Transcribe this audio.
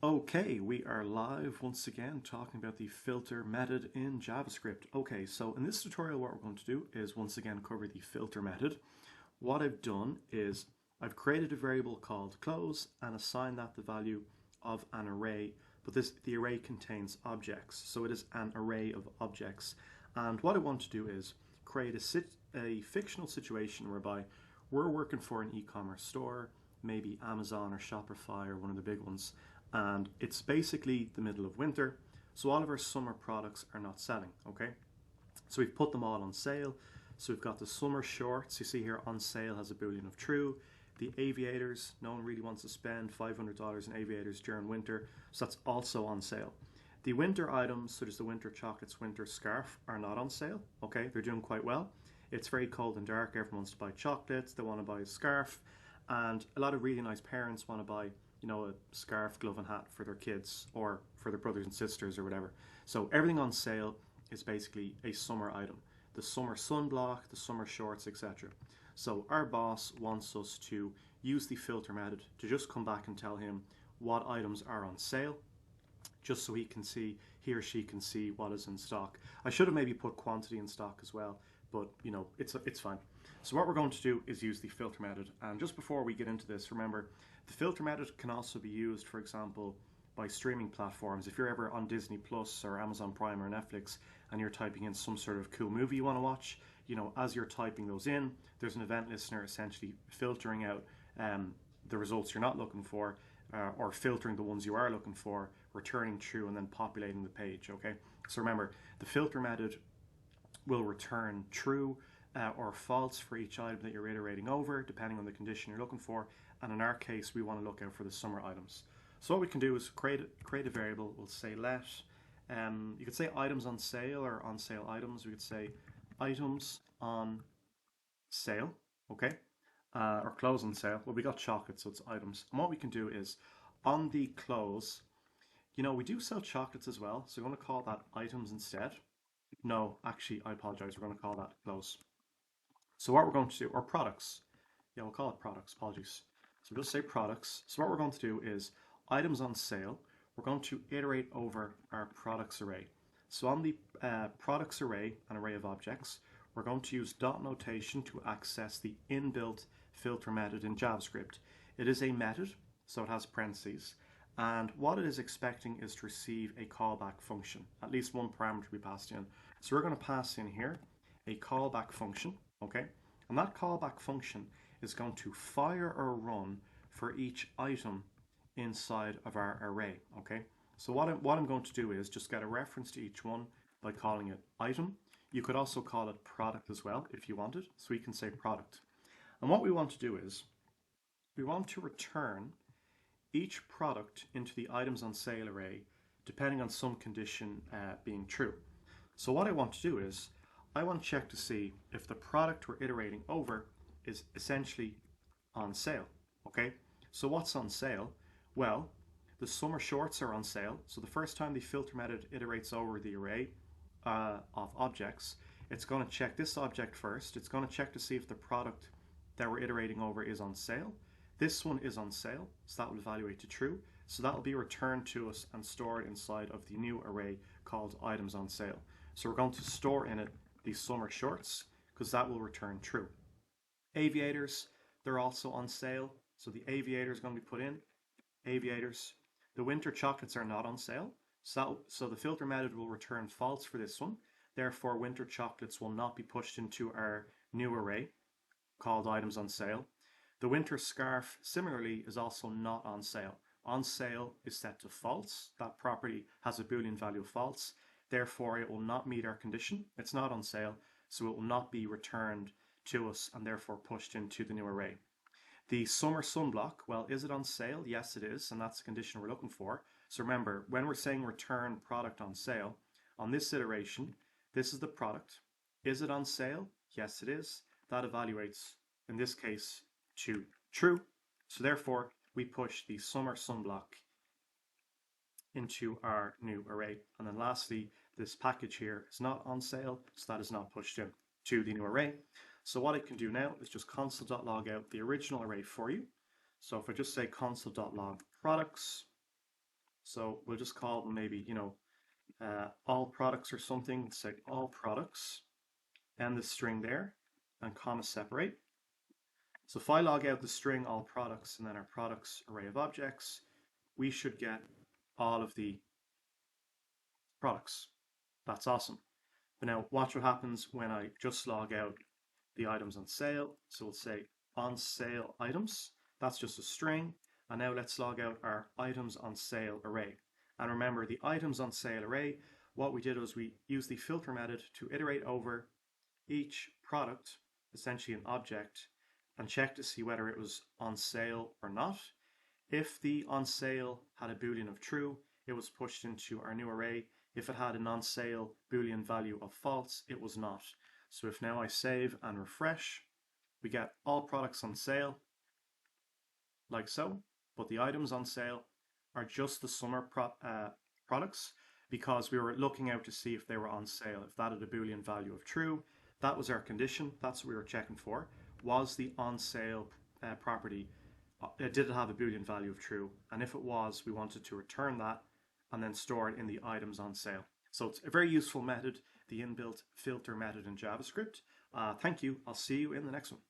Okay, we are live once again talking about the filter method in JavaScript. Okay, so in this tutorial what we're going to do is once again cover the filter method. What I've done is I've created a variable called close and assigned that the value of an array, but the array contains objects, so it is an array of objects. And what I want to do is create a fictional situation whereby we're working for an e-commerce store, maybe Amazon or Shopify or one of the big ones, and it's basically the middle of winter, so all of our summer products are not selling, okay? So we've put them all on sale. So we've got the summer shorts, you see here on sale has a boolean of true. The aviators, no one really wants to spend $500 in aviators during winter, so that's also on sale. The winter items, such as the winter chocolates, winter scarf, are not on sale, okay? They're doing quite well. It's very cold and dark, everyone wants to buy chocolates, they want to buy a scarf, and a lot of really nice parents want to buy a scarf, glove, and hat for their kids or for their brothers and sisters or whatever. So everything on sale is basically a summer item. The summer sunblock, the summer shorts, etc. So our boss wants us to use the filter method to just come back and tell him what items are on sale, just so he or she can see what is in stock. I should have maybe put quantity in stock as well, but it's fine. So what we're going to do is use the filter method. And just before we get into this, remember the filter method can also be used, for example, by streaming platforms. If you're ever on Disney Plus or Amazon Prime or Netflix and you're typing in some sort of cool movie you want to watch, as you're typing those in, there's an event listener essentially filtering out the results you're not looking for, or filtering the ones you are looking for, returning true, and then populating the page, okay? So remember, the filter method will return true or false for each item that you're iterating over, depending on the condition you're looking for. And in our case, we want to look out for the summer items. So what we can do is create a variable. We'll say let, you could say items on sale or on sale items. We could say items on sale, okay? Or close on sale. Well, we got chocolate, so it's items. And what we can do is on the close, we do sell chocolates as well, so we're going to call that items instead. No, actually, I apologize. We're going to call that close. So what we're going to do, or products. Yeah, we'll call it products. Apologies. So we'll just say products. So what we're going to do is items on sale. We're going to iterate over our products array. So on the products array, an array of objects, we're going to use dot notation to access the inbuilt filter method in JavaScript. It is a method, so it has parentheses. And what it is expecting is to receive a callback function, at least one parameter to be passed in. So we're going to pass in here a callback function, okay? And that callback function is going to fire or run for each item inside of our array, okay? So what I'm going to do is just get a reference to each one by calling it item. You could also call it product as well if you wanted, so we can say product. And what we want to do is we want to return each product into the items on sale array depending on some condition being true. So what I want to do is I want to check to see if the product we're iterating over is essentially on sale, okay? So what's on sale? Well, the summer shorts are on sale. So the first time the filter method iterates over the array of objects, it's going to check this object first. It's going to check to see if the product that we're iterating over is on sale. This one is on sale, so that will evaluate to true. So that will be returned to us and stored inside of the new array called items on sale. So we're going to store in it the summer shorts because that will return true. Aviators, they're also on sale. So the aviator is going to be put in. Aviators. The winter chocolates are not on sale. So the filter method will return false for this one. Therefore, winter chocolates will not be pushed into our new array called items on sale. The winter scarf, similarly, is also not on sale. On sale is set to false. That property has a Boolean value of false. Therefore, it will not meet our condition. It's not on sale, so it will not be returned to us and therefore pushed into the new array. The summer sunblock, well, is it on sale? Yes, it is, and that's the condition we're looking for. So remember, when we're saying return product on sale, on this iteration, this is the product. Is it on sale? Yes, it is. That evaluates, in this case, to true. So therefore, we push the summer sunblock into our new array. And then lastly, this package here is not on sale, so that is not pushed in to the new array. So what I can do now is just console.log out the original array for you. So if I just say console.log products, So we'll just call them maybe, all products or something. Let's say all products, and the string there, and comma separate. So if I log out the string all products and then our products array of objects, we should get all of the products. That's awesome. But now watch what happens when I just log out the items on sale. So we'll say on sale items. That's just a string. And now let's log out our items on sale array. And remember, the items on sale array, what we did was we used the filter method to iterate over each product, essentially an object, and check to see whether it was on sale or not. If the on sale had a boolean of true, it was pushed into our new array. If it had an on sale boolean value of false, it was not. So if now I save and refresh, we get all products on sale, like so, but the items on sale are just the summer products, because we were looking out to see if they were on sale. If that had a boolean value of true, that was our condition. That's what we were checking for. Was the on sale property, did it have a boolean value of true? And if it was, we wanted to return that and then store it in the items on sale. So it's a very useful method, the inbuilt filter method in JavaScript. Thank you. I'll see you in the next one.